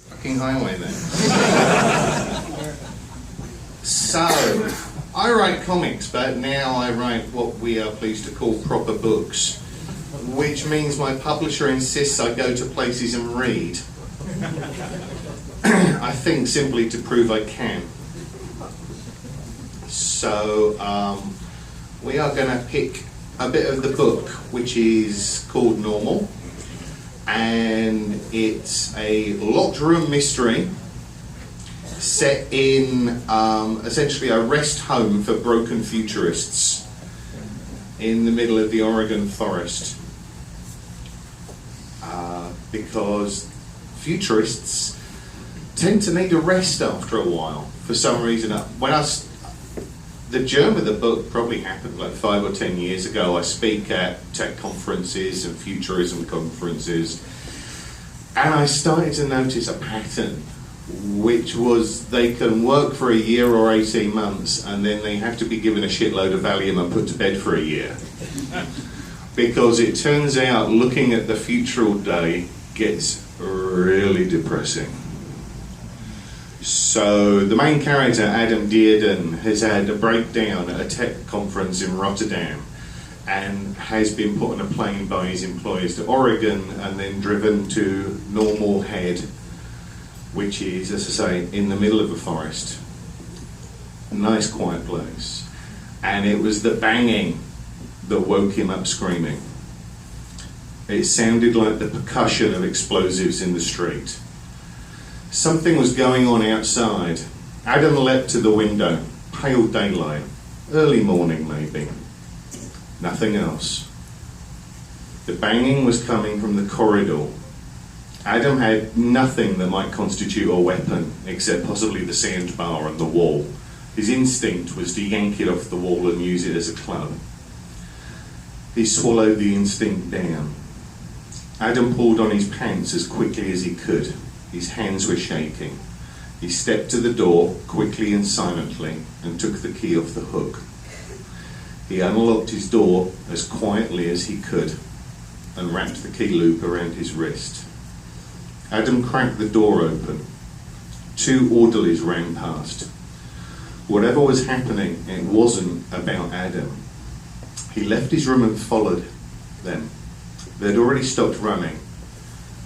Fucking highway then. So, I write comics, but now I write what we are pleased to call proper books, which means my publisher insists I go to places and read. I think simply to prove I can. So, we are going to pick a bit of the book, which is called Normal, and it's a locked room mystery set in essentially a rest home for broken futurists in the middle of the Oregon forest. Because futurists tend to need a rest after a while for some reason. The germ of the book probably happened like 5 or 10 years ago. I speak at tech conferences and futurism conferences, and I started to notice a pattern, which was they can work for a year or 18 months and then they have to be given a shitload of Valium and put to bed for a year. Because it turns out looking at the future all day gets really depressing. So the main character, Adam Dearden, has had a breakdown at a tech conference in Rotterdam and has been put on a plane by his employers to Oregon and then driven to Normal Head, which is, as I say, in the middle of a forest. A nice quiet place. And it was the banging that woke him up screaming. It sounded like the percussion of explosives in the street. Something was going on outside. Adam leapt to the window. Pale daylight. Early morning, maybe. Nothing else. The banging was coming from the corridor. Adam had nothing that might constitute a weapon, except possibly the sandbar on the wall. His instinct was to yank it off the wall and use it as a club. He swallowed the instinct down. Adam pulled on his pants as quickly as he could. His hands were shaking. He stepped to the door, quickly and silently, and took the key off the hook. He unlocked his door as quietly as he could, and wrapped the key loop around his wrist. Adam cracked the door open. 2 orderlies ran past. Whatever was happening, it wasn't about Adam. He left his room and followed them. They'd already stopped running.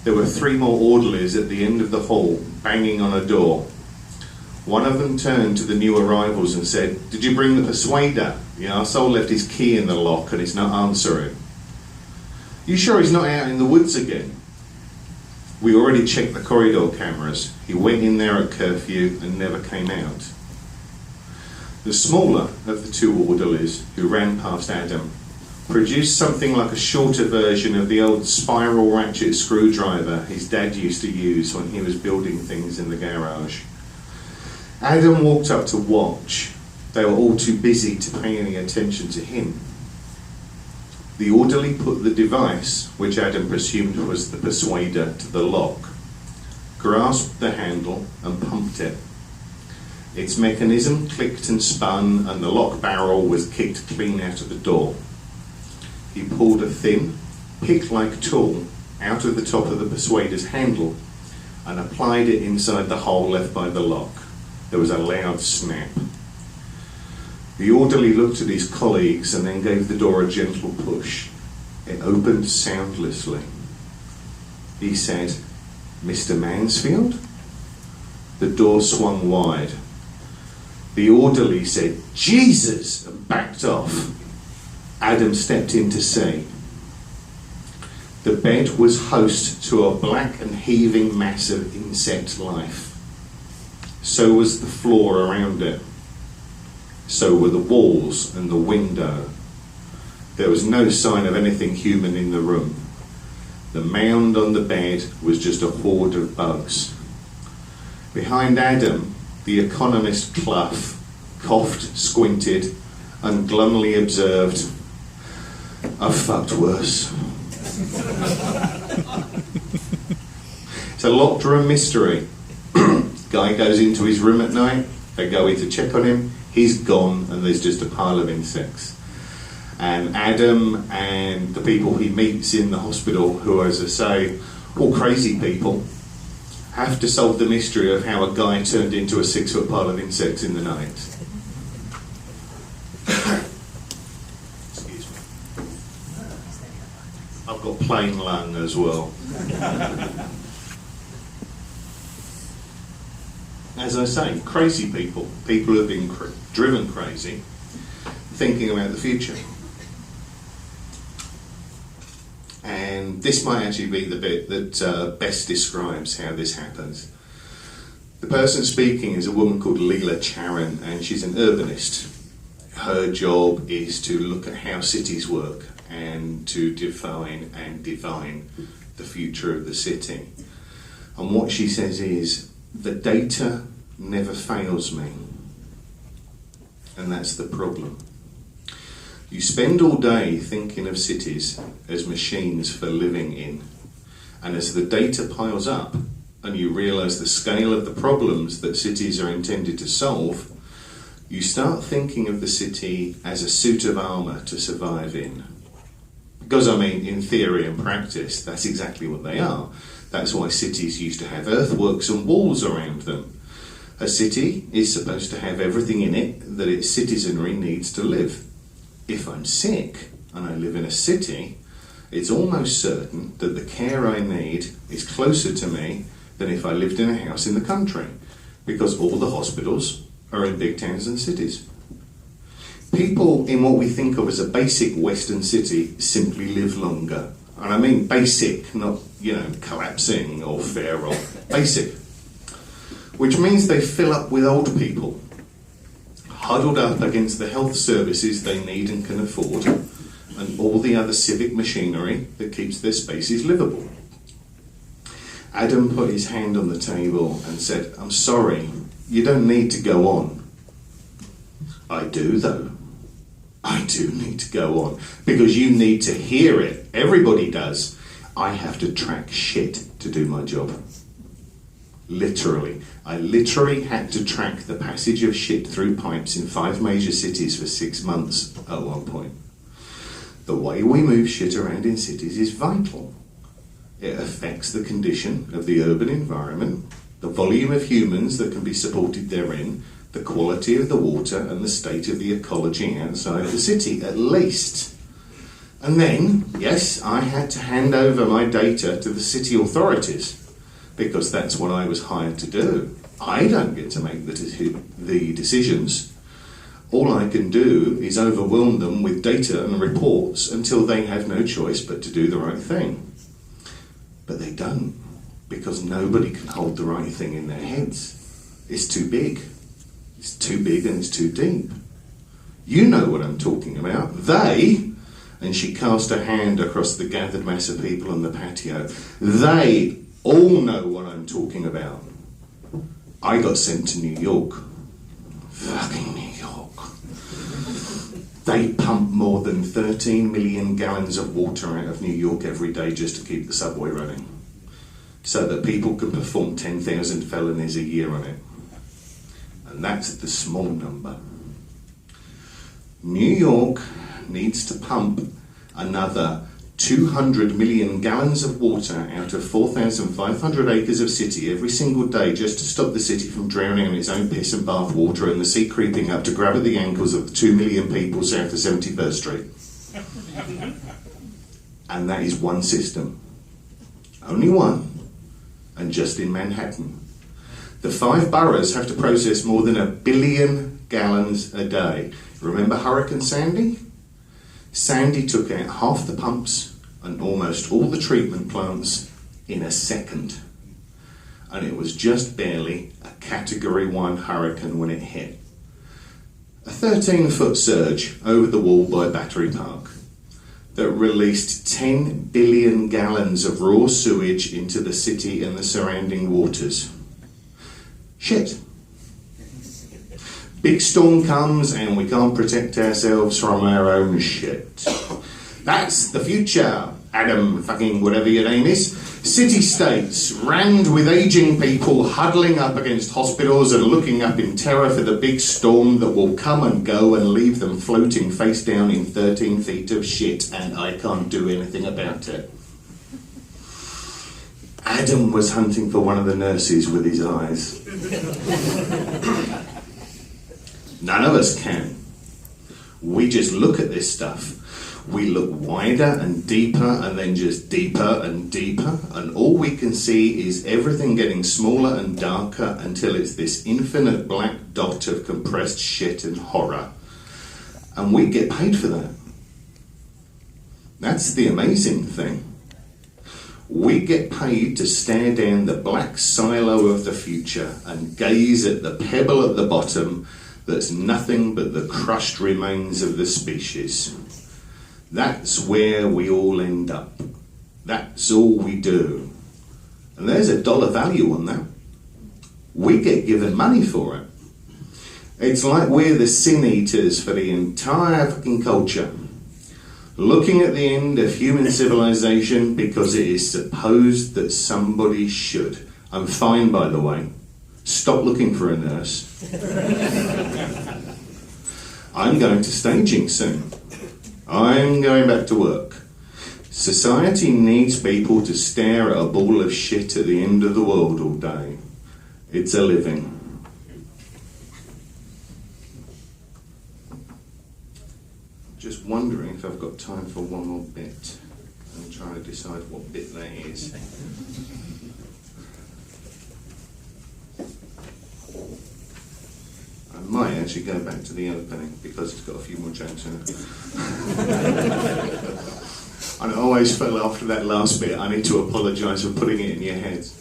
There were 3 more orderlies at the end of the hall, banging on a door. One of them turned to the new arrivals and said, "Did you bring the persuader? The arsehole left his key in the lock and it's not answering." "You sure he's not out in the woods again?" "We already checked the corridor cameras. He went in there at curfew and never came out." The smaller of the 2 orderlies who ran past Adam produced something like a shorter version of the old spiral ratchet screwdriver his dad used to use when he was building things in the garage. Adam walked up to watch. They were all too busy to pay any attention to him. The orderly put the device, which Adam presumed was the persuader, to the lock, grasped the handle and pumped it. Its mechanism clicked and spun and the lock barrel was kicked clean out of the door. He pulled a thin, pick-like tool out of the top of the persuader's handle and applied it inside the hole left by the lock. There was a loud snap. The orderly looked at his colleagues and then gave the door a gentle push. It opened soundlessly. He said, "Mr. Mansfield?" The door swung wide. The orderly said, "Jesus!" and backed off. Adam stepped in to see. The bed was host to a black and heaving mass of insect life. So was the floor around it. So were the walls and the window. There was no sign of anything human in the room. The mound on the bed was just a horde of bugs. Behind Adam, the economist Clough coughed, squinted, and glumly observed, "I've fucked worse." It's a locked room mystery. Guy goes into his room at night, they go in to check on him, he's gone, and there's just a pile of insects. And Adam and the people he meets in the hospital, who, as I say, all crazy people, have to solve the mystery of how a guy turned into a 6-foot pile of insects in the night. Excuse me. I've got plain lung as well. As I say, crazy people who have been driven crazy, thinking about the future. And this might actually be the bit that best describes how this happens. The person speaking is a woman called Leela Charan, and she's an urbanist. Her job is to look at how cities work and to define and divine the future of the city. And what she says is, the data never fails me. And that's the problem. You spend all day thinking of cities as machines for living in. And as the data piles up and you realise the scale of the problems that cities are intended to solve, you start thinking of the city as a suit of armour to survive in. Because, I mean, in theory and practice, that's exactly what they are. That's why cities used to have earthworks and walls around them. A city is supposed to have everything in it that its citizenry needs to live. If I'm sick and I live in a city, it's almost certain that the care I need is closer to me than if I lived in a house in the country, because all the hospitals are in big towns and cities. People in what we think of as a basic Western city simply live longer. And I mean basic, not, collapsing or feral. Basic. Which means they fill up with old people, huddled up against the health services they need and can afford, and all the other civic machinery that keeps their spaces livable. Adam put his hand on the table and said, "I'm sorry, you don't need to go on." "I do, though. I do need to go on, because you need to hear it. Everybody does. I have to track shit to do my job." Literally. I literally had to track the passage of shit through pipes in 5 major cities for 6 months at one point. The way we move shit around in cities is vital. It affects the condition of the urban environment, the volume of humans that can be supported therein, the quality of the water, and the state of the ecology outside the city, at least. And then, yes, I had to hand over my data to the city authorities, because that's what I was hired to do. I don't get to make the decisions. All I can do is overwhelm them with data and reports until they have no choice but to do the right thing. But they don't, because nobody can hold the right thing in their heads. It's too big. It's too big and it's too deep. You know what I'm talking about. They, and she cast her hand across the gathered mass of people on the patio, they all know what I'm talking about. I got sent to New York. Fucking New York. They pump more than 13 million gallons of water out of New York every day just to keep the subway running, so that people can perform 10,000 felonies a year on it. And that's the small number. New York needs to pump another 200 million gallons of water out of 4,500 acres of city every single day just to stop the city from drowning in its own piss and bath water and the sea creeping up to grab at the ankles of the 2 million people south of 71st Street. And that is one system. Only one. And just in Manhattan. The 5 boroughs have to process more than 1 billion gallons a day. Remember Hurricane Sandy? Sandy took out half the pumps and almost all the treatment plants in a second. And it was just barely a Category 1 hurricane when it hit. A 13-foot surge over the wall by Battery Park that released 10 billion gallons of raw sewage into the city and the surrounding waters. Shit. Big storm comes and we can't protect ourselves from our own shit. That's the future, Adam fucking whatever your name is. City-states rammed with aging people huddling up against hospitals and looking up in terror for the big storm that will come and go and leave them floating face down in 13 feet of shit, and I can't do anything about it. Adam was hunting for one of the nurses with his eyes. None of us can. We just look at this stuff. We look wider and deeper and then just deeper and deeper, and all we can see is everything getting smaller and darker until it's this infinite black dot of compressed shit and horror. And we get paid for that. That's the amazing thing. We get paid to stare down the black silo of the future and gaze at the pebble at the bottom that's nothing but the crushed remains of the species. That's where we all end up. That's all we do. And there's a dollar value on that. We get given money for it. It's like we're the sin eaters for the entire fucking culture. Looking at the end of human civilization because it is supposed that somebody should. I'm fine, by the way. Stop looking for a nurse. I'm going to staging soon. I'm going back to work. Society needs people to stare at a ball of shit at the end of the world all day. It's a living. Just wondering if I've got time for one more bit. I'm trying to decide what bit that is. I might actually go back to the opening because it's got a few more jokes in it. And I always felt after that last bit I need to apologise for putting it in your heads.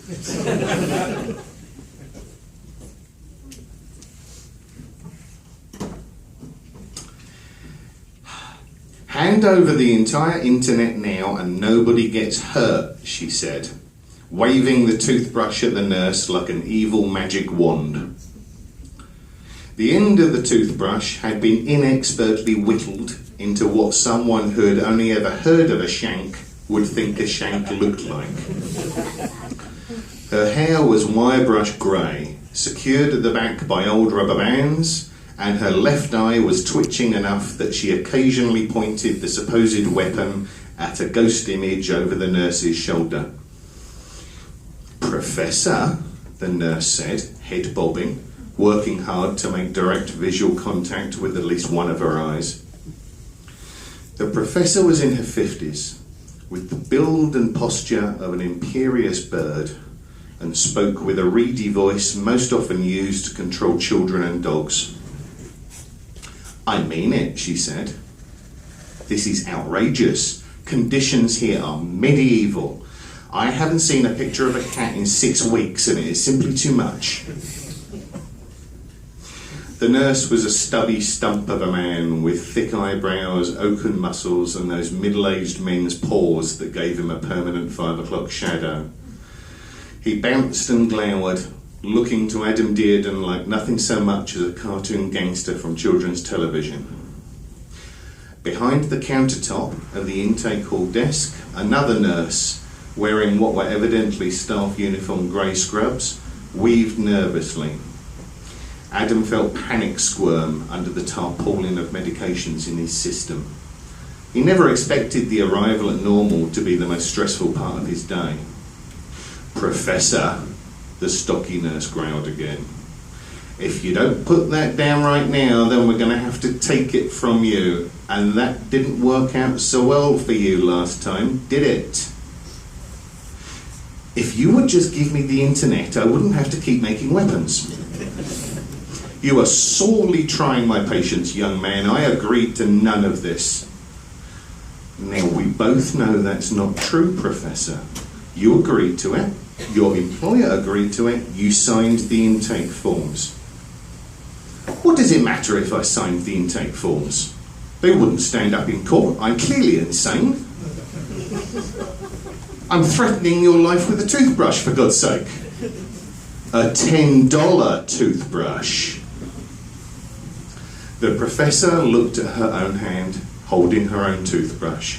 Hand over the entire internet now and nobody gets hurt, she said, waving the toothbrush at the nurse like an evil magic wand. The end of the toothbrush had been inexpertly whittled into what someone who had only ever heard of a shank would think a shank looked like. Her hair was wire brush grey, secured at the back by old rubber bands, and her left eye was twitching enough that she occasionally pointed the supposed weapon at a ghost image over the nurse's shoulder. "Professor," the nurse said, head bobbing, working hard to make direct visual contact with at least one of her eyes. The professor was in her 50s, with the build and posture of an imperious bird, and spoke with a reedy voice most often used to control children and dogs. "I mean it," she said. "This is outrageous. Conditions here are medieval. I haven't seen a picture of a cat in 6 weeks and it is simply too much." The nurse was a stubby stump of a man with thick eyebrows, oaken muscles, and those middle-aged men's paws that gave him a permanent 5 o'clock shadow. He bounced and glowered, looking to Adam Dearden like nothing so much as a cartoon gangster from children's television. Behind the countertop of the intake hall desk, another nurse, wearing what were evidently staff uniform grey scrubs, weaved nervously. Adam felt panic squirm under the tarpaulin of medications in his system. He never expected the arrival at normal to be the most stressful part of his day. "Professor," the stocky nurse growled again. "If you don't put that down right now, then we're going to have to take it from you. And that didn't work out so well for you last time, did it? If you would just give me the internet, I wouldn't have to keep making weapons. You are sorely trying my patience, young man. I agreed to none of this." "Now, we both know that's not true, Professor. You agreed to it. Your employer agreed to it. You signed the intake forms." "What does it matter if I signed the intake forms? They wouldn't stand up in court. I'm clearly insane. I'm threatening your life with a toothbrush, for God's sake. A $10 toothbrush." The professor looked at her own hand, holding her own toothbrush.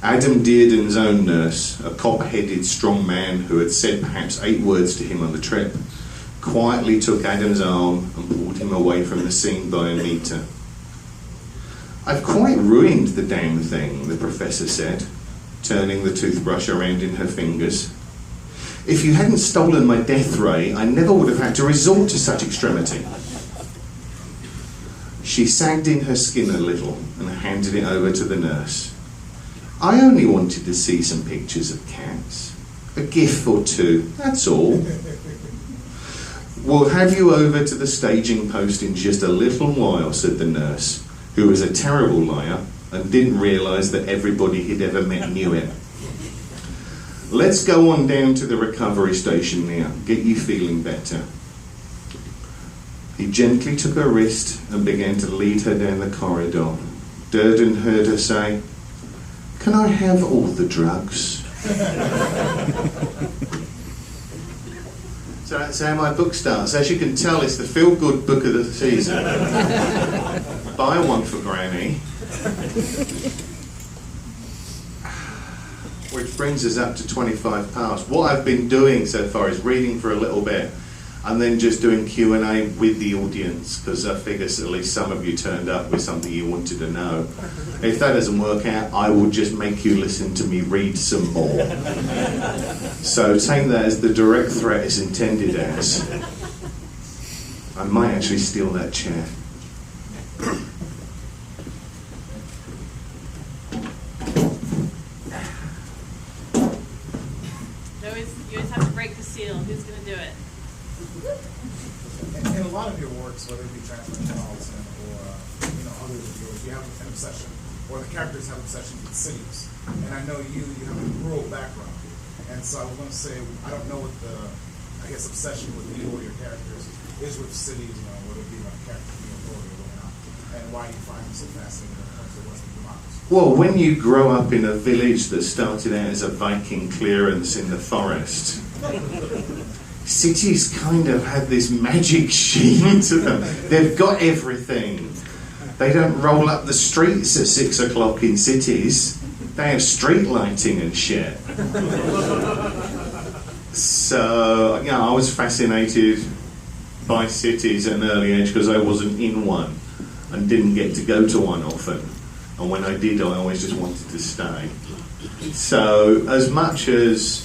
Adam Dearden's own nurse, a cop-headed strong man who had said perhaps 8 words to him on the trip, quietly took Adam's arm and pulled him away from the scene by a metre. "I've quite ruined the damn thing," the professor said, turning the toothbrush around in her fingers. If you hadn't stolen my death ray, I never would have had to resort to such extremity. She sagged in her skin a little and handed it over to the nurse. I only wanted to see some pictures of cats. A gif or two, that's all. We'll have you over to the staging post in just a little while, said the nurse, who was a terrible liar and didn't realise that everybody he'd ever met knew it. Let's go on down to the recovery station now, get you feeling better. He gently took her wrist and began to lead her down the corridor. Durden heard her say, "Can I have all the drugs?" So that's how my book starts. As you can tell, it's the feel-good book of the season. Buy one for Granny. Which brings us up to 25 past. What I've been doing so far is reading for a little bit and then just doing Q&A with the audience, because I figure at least some of you turned up with something you wanted to know. If that doesn't work out, I will just make you listen to me read some more. So take that as the direct threat is intended as. I might actually steal that chair. You always have to break the seal. Who's going to do it? In a lot of your works, whether it be Transformation or others of yours, you have an obsession, or the characters have obsessions with cities. And I know you have a rural background, and so I was going to say I don't know what the obsession with you or your characters is with cities, whether it be like character authority or whatnot, and why you find them so fascinating when it comes to Western democracy. Well, when you grow up in a village that started out as a Viking clearance in the forest, cities kind of have this magic sheen to them. They've got everything. They don't roll up the streets at 6 o'clock in cities. They have street lighting and shit. So, I was fascinated by cities at an early age because I wasn't in one and didn't get to go to one often. And when I did, I always just wanted to stay. So, as much as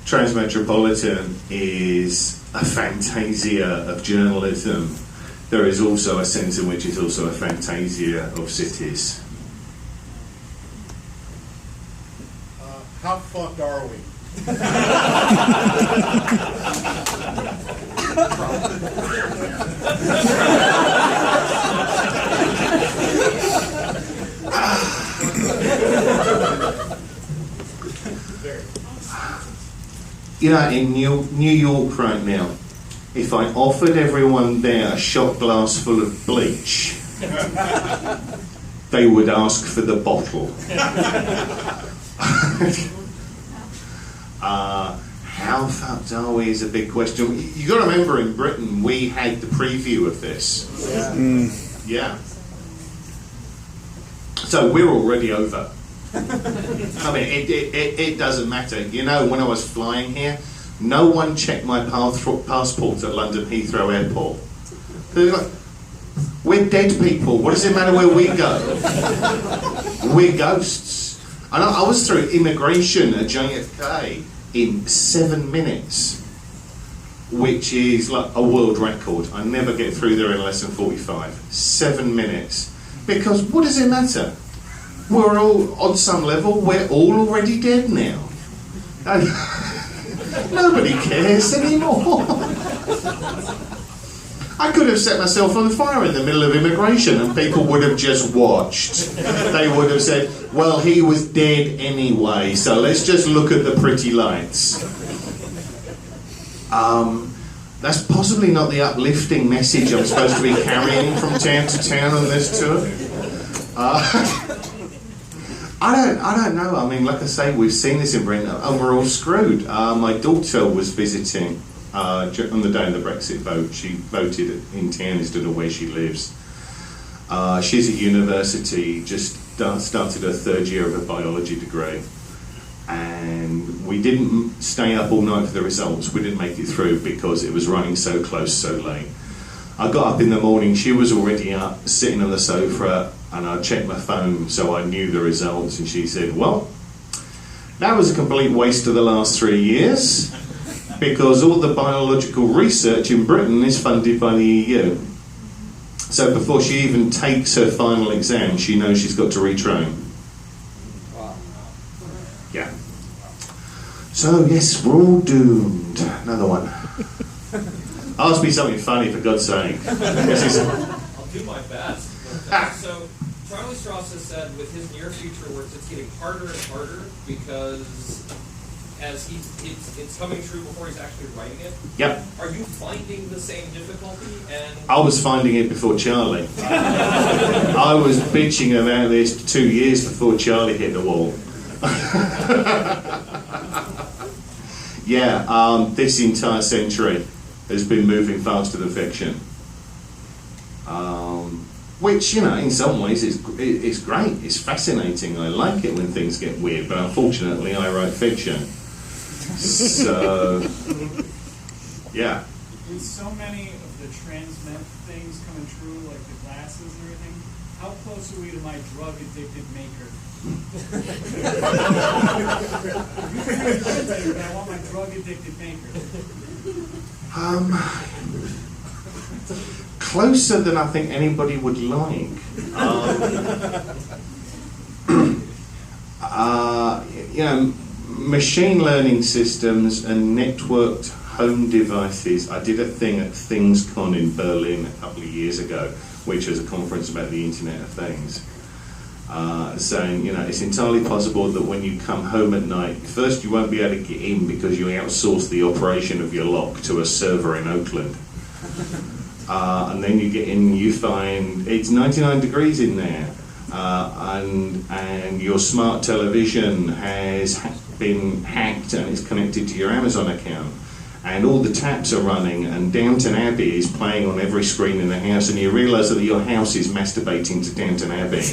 Transmetropolitan is a fantasia of journalism, there is also a sense in which it's also a fantasia of cities. How fucked are we? In New York right now, if I offered everyone there a shot glass full of bleach, they would ask for the bottle. How fucked are we is a big question. You got to remember, in Britain we had the preview of this. Yeah. So we're already over. I mean, it doesn't matter. When I was flying here, no one checked my passport at London Heathrow Airport. They're like, we're dead people. What does it matter where we go? We're ghosts. And I was through immigration at JFK in 7 minutes, which is like a world record. I never get through there in less than 45. 7 minutes. Because what does it matter? We're all, on some level, we're all already dead now. Nobody cares anymore. I could have set myself on fire in the middle of immigration and people would have just watched. They would have said, well, he was dead anyway, so let's just look at the pretty lights. That's possibly not the uplifting message I'm supposed to be carrying from town to town on this tour. I don't know. I mean, like I say, we've seen this in Britain and we're all screwed. My daughter was visiting on the day of the Brexit vote. She voted in town instead of where she lives. She's at university, just started her 3rd year of a biology degree. And we didn't stay up all night for the results. We didn't make it through because it was running so close so late. I got up in the morning, she was already up, sitting on the sofa, and I checked my phone so I knew the results, and she said, well, that was a complete waste of the last 3 years. because all the biological research in Britain is funded by the EU. So before she even takes her final exam, she knows she's got to retrain. Yeah. So yes, we're all doomed. Another one. Ask me something funny, for God's sake. I'll do my best. But, so Charlie Strauss has said with his near future works, it's getting harder and harder because as it's coming true before he's actually writing it. Yep. Are you finding the same difficulty? And I was finding it before Charlie. I was bitching about this 2 years before Charlie hit the wall. Yeah, this entire century has been moving faster than fiction. Which, you know, in some ways is great. It's fascinating. I like it when things get weird, but unfortunately I write fiction. So, yeah. With so many of the transmet things coming true, like the glasses and everything, how close are we to my drug-addicted maker? I want my drug-addicted maker. Closer than I think anybody would like. You know, machine learning systems and networked home devices. I did a thing at ThingsCon in Berlin a couple of years ago, which was a conference about the Internet of Things. Saying, you know, it's entirely possible that when you come home at night, first you won't be able to get in because you outsource the operation of your lock to a server in Oakland. And then you get in and you find it's 99 degrees in there. And your smart television has been hacked and it's connected to your Amazon account. And all the taps are running and Downton Abbey is playing on every screen in the house, and you realise that your house is masturbating to Downton Abbey.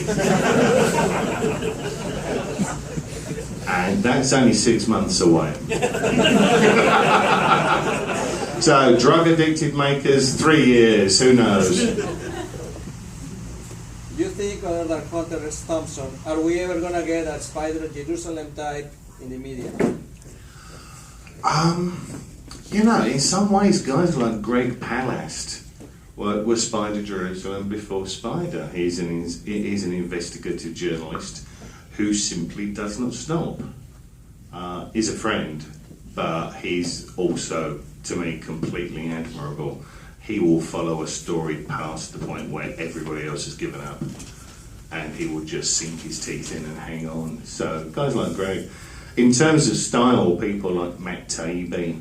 And that's only 6 months away. So, drug-addicted makers, 3 years, who knows? You think, other than Hunter S. Thompson, are we ever going to get a Spider Jerusalem type in the media? You know, in some ways, guys like Greg Palast were Spider Jerusalem before Spider. He's an investigative journalist who simply does not stop. He's a friend, but he's also, to me, completely admirable. He will follow a story past the point where everybody else has given up, and he will just sink his teeth in and hang on. So, guys like Greg. In terms of style, people like Matt Taibbi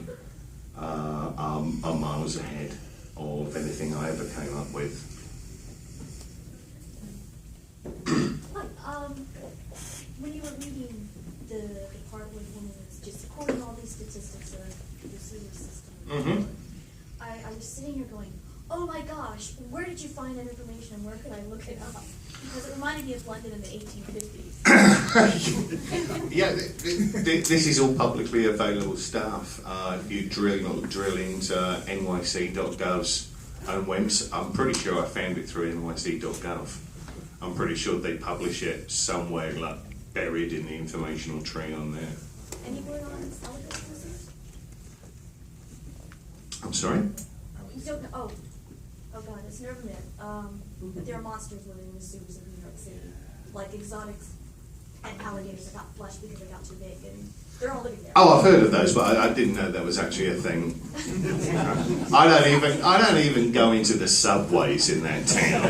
are miles ahead of anything I ever came up with. When you were reading the part where the woman was just quoting all these statistics of the sewer system, I was sitting here going, oh my gosh, where did you find that information and where could I look it up? Because it reminded me of London in the 1850s. Yeah, this is all publicly available stuff. If you drill into nyc.gov's own website, I'm pretty sure I found it through nyc.gov. I'm pretty sure they publish it somewhere, like buried in the informational tree on there. Any word on alligator lizards? I'm sorry? You don't know? Oh god, it's an urban myth. That there are monsters living in the sewers of New York City. Like exotics and alligators that got flushed because they got too big, and they're all living there. Oh, I've heard of those, but I didn't know that was actually a thing. I don't even go into the subways in that town.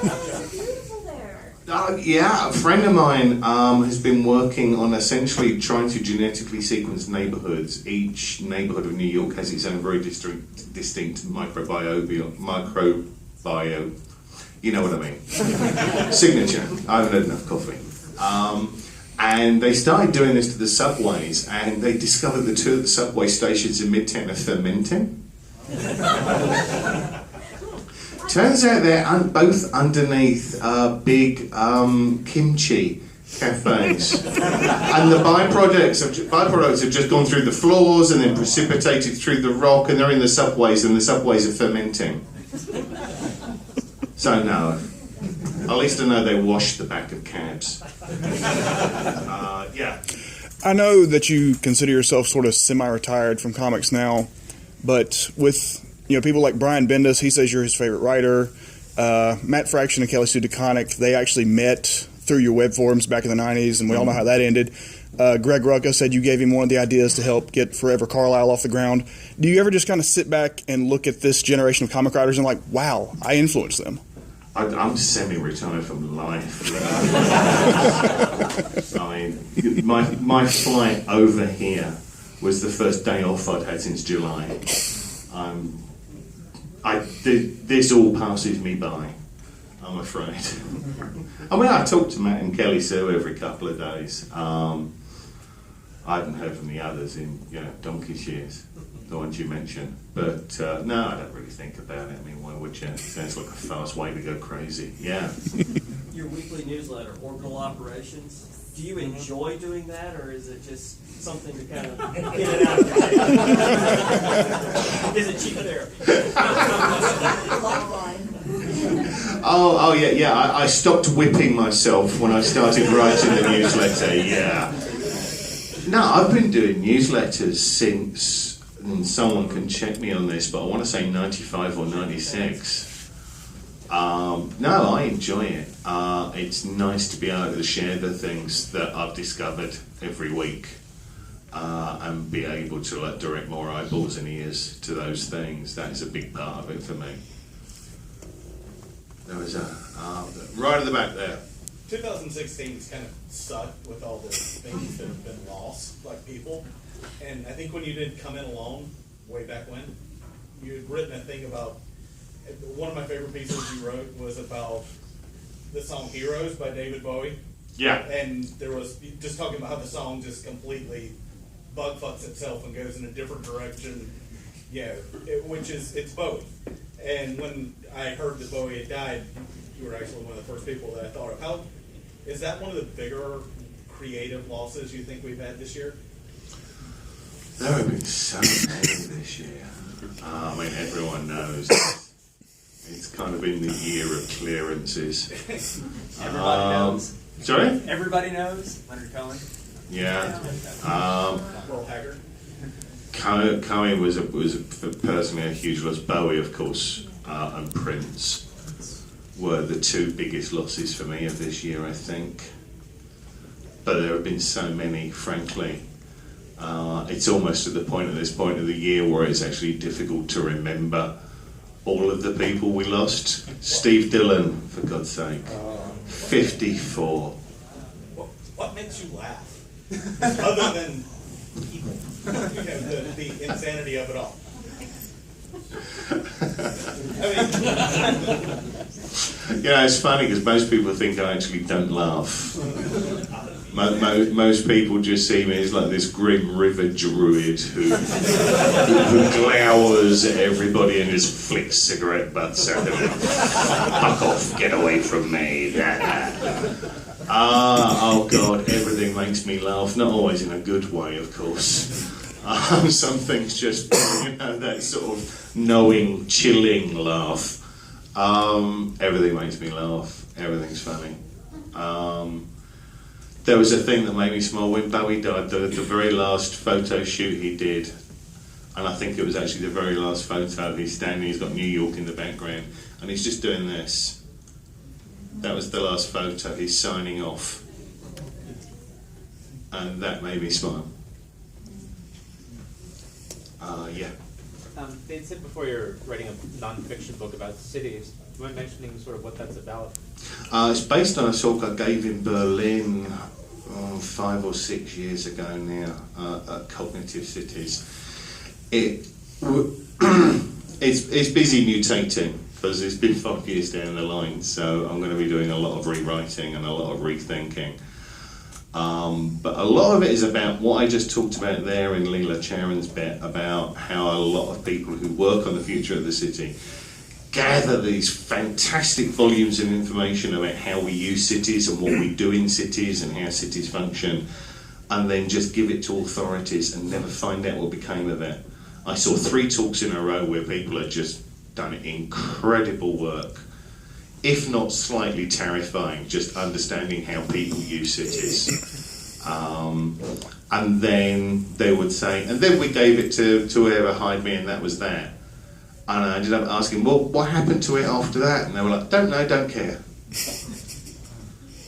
It's beautiful there. Yeah, a friend of mine has been working on essentially trying to genetically sequence neighbourhoods. Each neighbourhood of New York has its own very distinct microbiome. You know what I mean. Signature. I haven't had enough coffee. And they started doing this to the subways, and they discovered the two of the subway stations in Midtown are fermenting. Turns out they're both underneath big kimchi cafes, and the byproducts have just gone through the floors and then precipitated through the rock, and they're in the subways, and the subways are fermenting. So no, at least I know they wash the back of cabs. Yeah. I know that you consider yourself sort of semi-retired from comics now, but with people like Brian Bendis, he says you're his favorite writer. Matt Fraction and Kelly Sue DeConnick, they actually met through your web forums back in the 90s, and we all know how that ended. Greg Rucka said you gave him one of the ideas to help get Forever Carlisle off the ground. Do you ever just kind of sit back and look at this generation of comic writers and like, wow, I influenced them? I'm semi-retired from life. I mean, my flight over here was the first day off I'd had since July. This all passes me by, I'm afraid. I mean, I talk to Matt and Kelly Sue every couple of days. I haven't heard from the others in donkey's years, the ones you mentioned. But no, I don't really think about it. I mean, why would you? It sounds like a fast way to go crazy. Yeah. Your weekly newsletter, Orbital Operations, do you enjoy doing that, or is it just something to kind of get it out of your Is it cheap therapy? Oh yeah. I stopped whipping myself when I started writing the newsletter. Yeah. No, I've been doing newsletters since, and someone can check me on this, but I want to say 95 or 96. No, I enjoy it. It's nice to be able to share the things that I've discovered every week, and be able to direct more eyeballs and ears to those things. That is a big part of it for me. There was right at the back there. 2016 is kind of sucked with all the things that have been lost, like people. And I think when you did Come In Alone, way back when, you had written a thing about, one of my favorite pieces you wrote was about the song Heroes by David Bowie. Yeah. And there was just talking about how the song just completely bug fucks itself and goes in a different direction. Yeah, it's Bowie. And when I heard that Bowie had died, you were actually one of the first people that I thought of. How is that one of the bigger creative losses you think we've had this year? There have been so many this year. I mean, everyone knows. It's kind of been the year of clearances. Everybody knows. Sorry? Everybody knows. Leonard Cohen. Yeah. Merle Haggard. Cohen was personally a huge loss. Bowie, of course, and Prince were the two biggest losses for me of this year, I think. But there have been so many, frankly. It's almost at this point of the year where it's actually difficult to remember all of the people we lost. Steve Dillon, for God's sake. 54. What makes you laugh? Other than the insanity of it all. It's funny because most people think I actually don't laugh. Most people just see me as like this grim river druid who glowers at everybody and just flicks cigarette butts at them. Fuck off, get away from me. Oh God, everything makes me laugh. Not always in a good way, of course. Some things just, that sort of knowing, chilling laugh. Everything makes me laugh. Everything's funny. There was a thing that made me smile when Bowie died. The very last photo shoot he did, and I think it was actually the very last photo. He's standing. He's got New York in the background, and he's just doing this. That was the last photo. He's signing off, and that made me smile. Yeah. They said before you're writing a non-fiction book about cities. Do you mind mentioning sort of what that's about? It's based on a talk I gave in Berlin 5 or 6 years ago now at Cognitive Cities. It's busy mutating because it's been 5 years down the line, so I'm going to be doing a lot of rewriting and a lot of rethinking. But a lot of it is about what I just talked about there in Leela Charon's bit about how a lot of people who work on the future of the city gather these fantastic volumes of information about how we use cities and what we do in cities and how cities function, and then just give it to authorities and never find out what became of it. I saw 3 talks in a row where people had just done incredible work, if not slightly terrifying, just understanding how people use cities. And then they would say, and then we gave it to whoever hired me, and that was that. And I ended up asking, well, what happened to it after that? And they were like, don't know, don't care.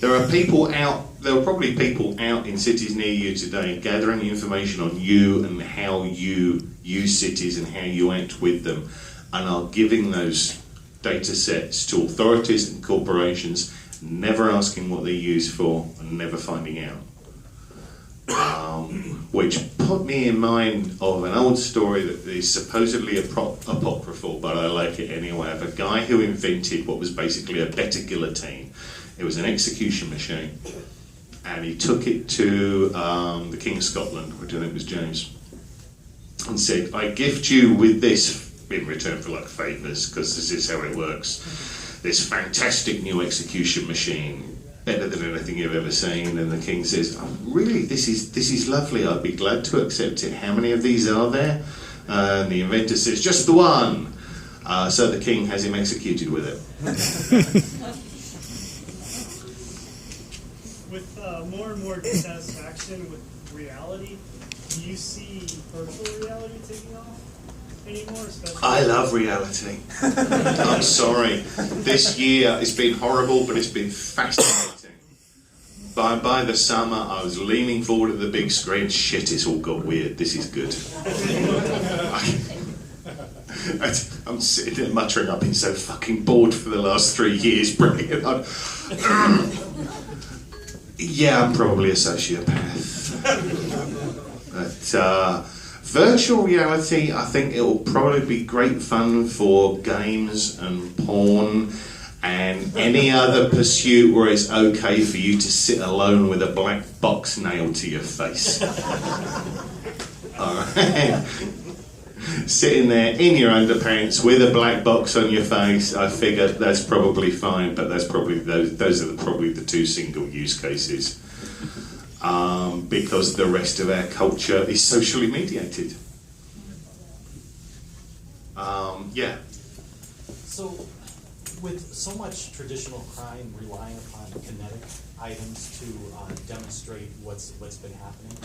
There are probably people out in cities near you today gathering information on you and how you use cities and how you act with them, and are giving those data sets to authorities and corporations, never asking what they're used for and never finding out. Which put me in mind of an old story that is supposedly apocryphal, but I like it anyway, of a guy who invented what was basically a better guillotine. It was an execution machine, and he took it to the King of Scotland, which I think was James, and said, I gift you with this in return for like favours, because this is how it works. This fantastic new execution machine, better than anything you've ever seen. And the king says, oh, really, this is lovely, I'd be glad to accept it. How many of these are there? And the inventor says, just the one. So the king has him executed with it. With more and more dissatisfaction with reality, do you see virtual reality taking off anymore? I love reality. I'm sorry. This year it's been horrible, but it's been fascinating. By the summer, I was leaning forward at the big screen. Shit, it's all got weird. This is good. I'm sitting there muttering, I've been so fucking bored for the last 3 years. Bring it on. Yeah, I'm probably a sociopath. But virtual reality, I think it will probably be great fun for games and porn and any other pursuit where it's okay for you to sit alone with a black box nailed to your face. Alright. Sitting there in your underpants with a black box on your face, I figure that's probably fine, but that's probably those are probably the two single use cases. Because the rest of our culture is socially mediated. Yeah. So, with so much traditional crime relying upon kinetic items to demonstrate what's been happening,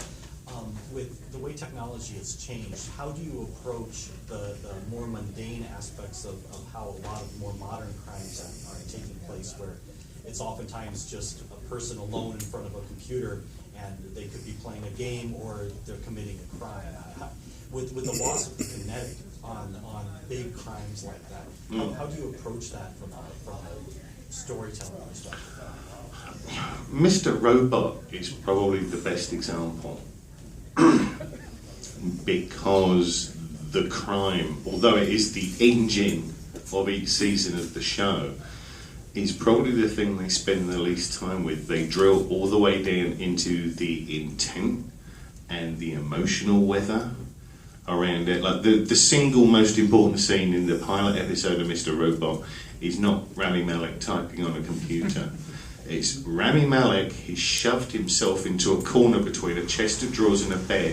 with the way technology has changed, how do you approach the more mundane aspects of how a lot of more modern crimes are taking place, where it's oftentimes just a person alone in front of a computer and they could be playing a game or they're committing a crime? With the loss of the kinetic on big crimes like that, how do you approach that from a storytelling perspective? Mr. Robot is probably the best example. Because the crime, although it is the engine of each season of the show, is probably the thing they spend the least time with. They drill all the way down into the intent and the emotional weather around it. Like the single most important scene in the pilot episode of Mr. Robot is not Rami Malek typing on a computer. It's Rami Malek, he shoved himself into a corner between a chest of drawers and a bed,